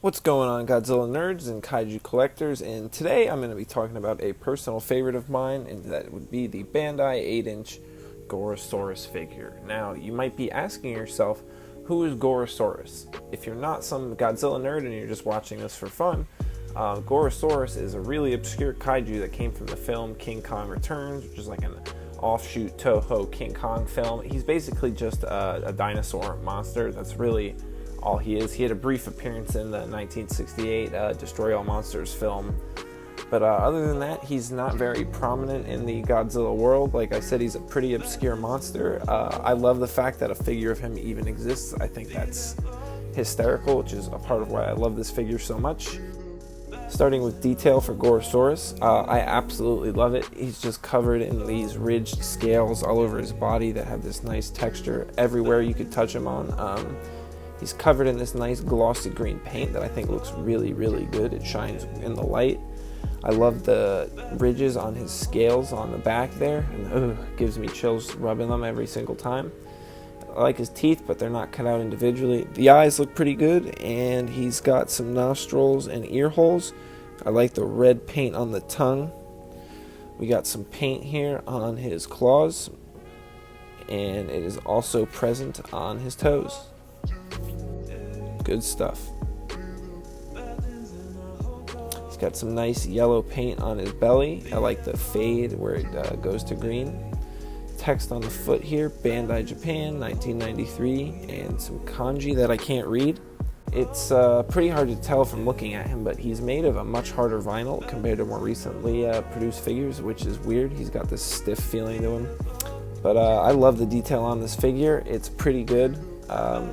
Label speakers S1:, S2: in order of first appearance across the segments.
S1: What's going on, Godzilla nerds and kaiju collectors? And today I'm going to be talking about a personal favorite of mine, and that would be the Bandai 8-inch Gorosaurus figure. Now, you might be asking yourself, who is Gorosaurus? If you're not some Godzilla nerd and you're just watching this for fun, Gorosaurus is a really obscure kaiju that came from the film King Kong Returns, which is like an offshoot Toho King Kong film. He's basically just a dinosaur monster. That's really all he is. He had a brief appearance in the 1968 Destroy All Monsters film, but other than that, he's not very prominent in the Godzilla world. Like I said, he's a pretty obscure monster. I love the fact that a figure of him even exists. I think that's hysterical, which is a part of why I love this figure so much. Starting with detail for Gorosaurus, I absolutely love it. He's just covered in these ridged scales all over his body that have this nice texture everywhere you could touch him on. He's covered in this nice glossy green paint that I think looks really, really good. It shines in the light. I love the ridges on his scales on the back there, and gives me chills rubbing them every single time. I like his teeth, but they're not cut out individually. The eyes look pretty good, and he's got some nostrils and ear holes. I like the red paint on the tongue. We got some paint here on his claws, and it is also present on his toes. Good stuff. He's got some nice yellow paint on his belly. I like the fade where it goes to green. Text on the foot here, Bandai Japan, 1993, and some kanji that I can't read. It's pretty hard to tell from looking at him, but he's made of a much harder vinyl compared to more recently produced figures, which is weird. He's got this stiff feeling to him. But I love the detail on this figure. It's pretty good.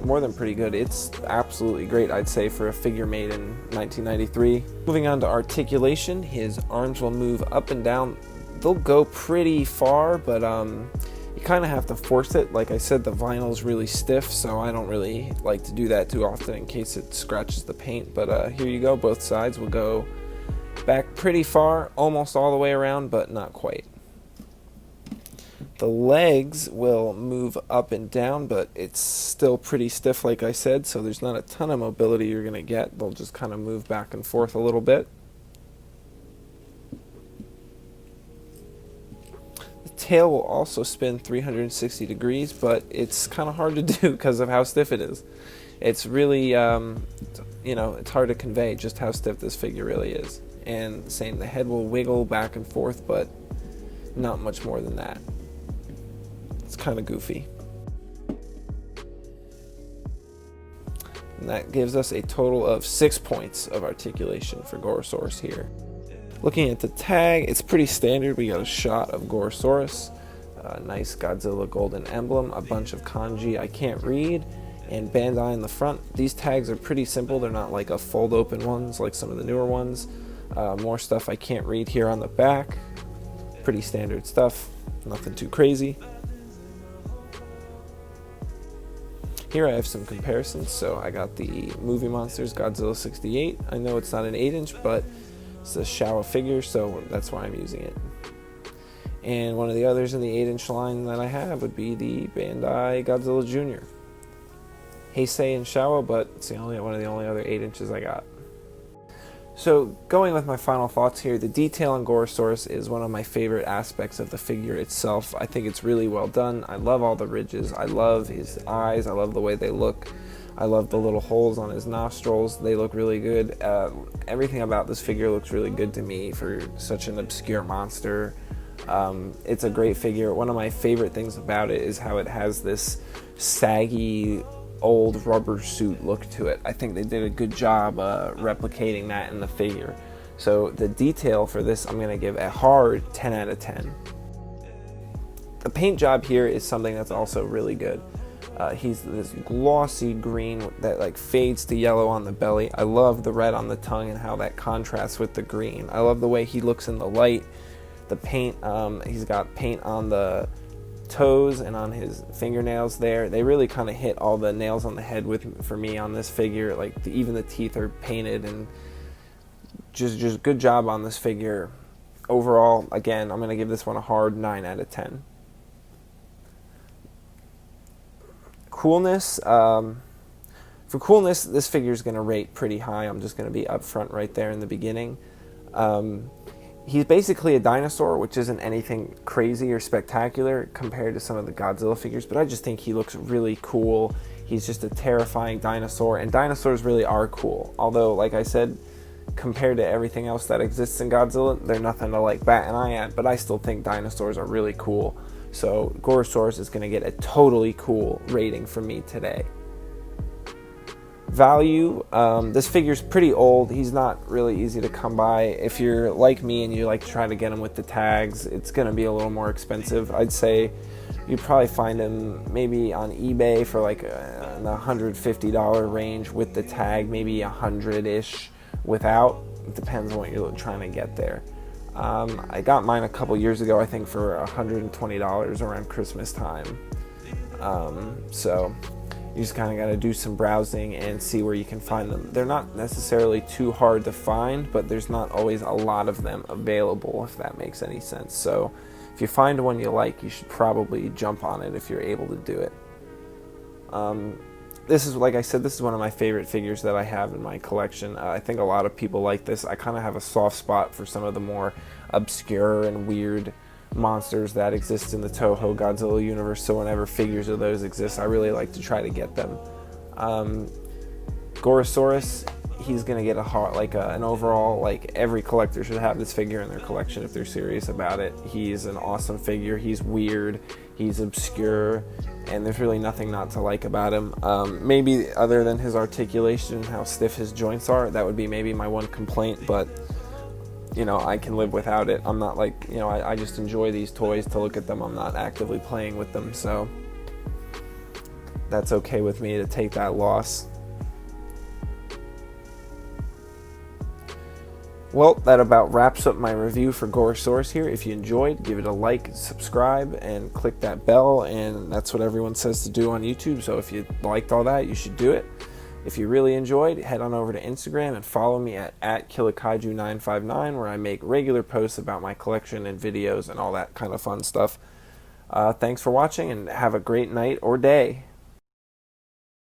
S1: More than pretty good. It's absolutely great, I'd say, for a figure made in 1993. Moving on to articulation, his arms will move up and down. They'll go pretty far, but you kind of have to force it. Like I said, the vinyl is really stiff, so I don't really like to do that too often in case it scratches the paint. But here you go, both sides will go back pretty far, almost all the way around, but not quite. The legs will move up and down, but it's still pretty stiff, like I said, so there's not a ton of mobility you're going to get. They'll just kind of move back and forth a little bit. The tail will also spin 360 degrees, but it's kind of hard to do because of how stiff it is. It's really, it's hard to convey just how stiff this figure really is. And same, the head will wiggle back and forth, but not much more than that. It's kind of goofy. And that gives us a total of 6 points of articulation for Gorosaurus here. Looking at the tag, it's pretty standard. We got a shot of Gorosaurus, a nice Godzilla golden emblem, a bunch of kanji I can't read, and Bandai in the front. These tags are pretty simple. They're not like a fold open ones like some of the newer ones. More stuff I can't read here on the back. Pretty standard stuff, nothing too crazy. Here I have some comparisons. So I got the Movie Monsters Godzilla 68. I know it's not an 8-inch, but it's a Showa figure, so that's why I'm using it. And one of the others in the 8-inch line that I have would be the Bandai Godzilla Jr. Heisei and Showa, but it's one of the only other 8 inches I got. So going with my final thoughts here, the detail on Gorosaurus is one of my favorite aspects of the figure itself. I think it's really well done. I love all the ridges. I love his eyes. I love the way they look. I love the little holes on his nostrils. They look really good. Everything about this figure looks really good to me for such an obscure monster. It's a great figure. One of my favorite things about it is how it has this saggy old rubber suit look to it. I think they did a good job replicating that in the figure. So the detail for this, I'm going to give a hard 10 out of 10. The paint job here is something that's also really good. He's this glossy green that like fades to yellow on the belly. I love the red on the tongue and how that contrasts with the green. I love the way he looks in the light. The paint, he's got paint on the toes and on his fingernails there. They really kind of hit all the nails on the head for me on this figure. Like even the teeth are painted, and just good job on this figure. Overall, again, I'm going to give this one a hard 9 out of 10. Coolness, For coolness, this figure is going to rate pretty high. I'm just going to be upfront right there in the beginning. He's basically a dinosaur, which isn't anything crazy or spectacular compared to some of the Godzilla figures, but I just think he looks really cool. He's just a terrifying dinosaur, and dinosaurs really are cool. Although, like I said, compared to everything else that exists in Godzilla, they're nothing to like bat an eye at, but I still think dinosaurs are really cool. So Gorosaurus is going to get a totally cool rating from me today. Value, this figure's pretty old. He's not really easy to come by. If you're like me and you like to try to get him with the tags, it's going to be a little more expensive. I'd say you'd probably find him maybe on eBay for like in the $150 range with the tag, maybe $100-ish without. It depends on what you're trying to get there. I got mine a couple years ago, I think for $120 around Christmas time. So you just kind of got to do some browsing and see where you can find them. They're not necessarily too hard to find, but there's not always a lot of them available, if that makes any sense. So if you find one you like, you should probably jump on it if you're able to do it. This is, like I said, this is one of my favorite figures that I have in my collection. I think a lot of people like this. I kind of have a soft spot for some of the more obscure and weird monsters that exist in the Toho Godzilla universe, so whenever figures of those exist, I really like to try to get them. Gorosaurus, he's going to get an overall, like every collector should have this figure in their collection if they're serious about it. He's an awesome figure. He's weird, he's obscure, and there's really nothing not to like about him. Maybe other than his articulation and how stiff his joints are, that would be maybe my one complaint, but you know, I can live without it. I'm not like, you know, I just enjoy these toys to look at them. I'm not actively playing with them, so that's okay with me to take that loss. Well, that about wraps up my review for Gorosaurus here. If you enjoyed, give it a like, subscribe, and click that bell, and that's what everyone says to do on YouTube, so if you liked all that, you should do it. If you really enjoyed, head on over to Instagram and follow me at @Kilakaiju959, where I make regular posts about my collection and videos and all that kind of fun stuff. Thanks for watching, and have a great night or day.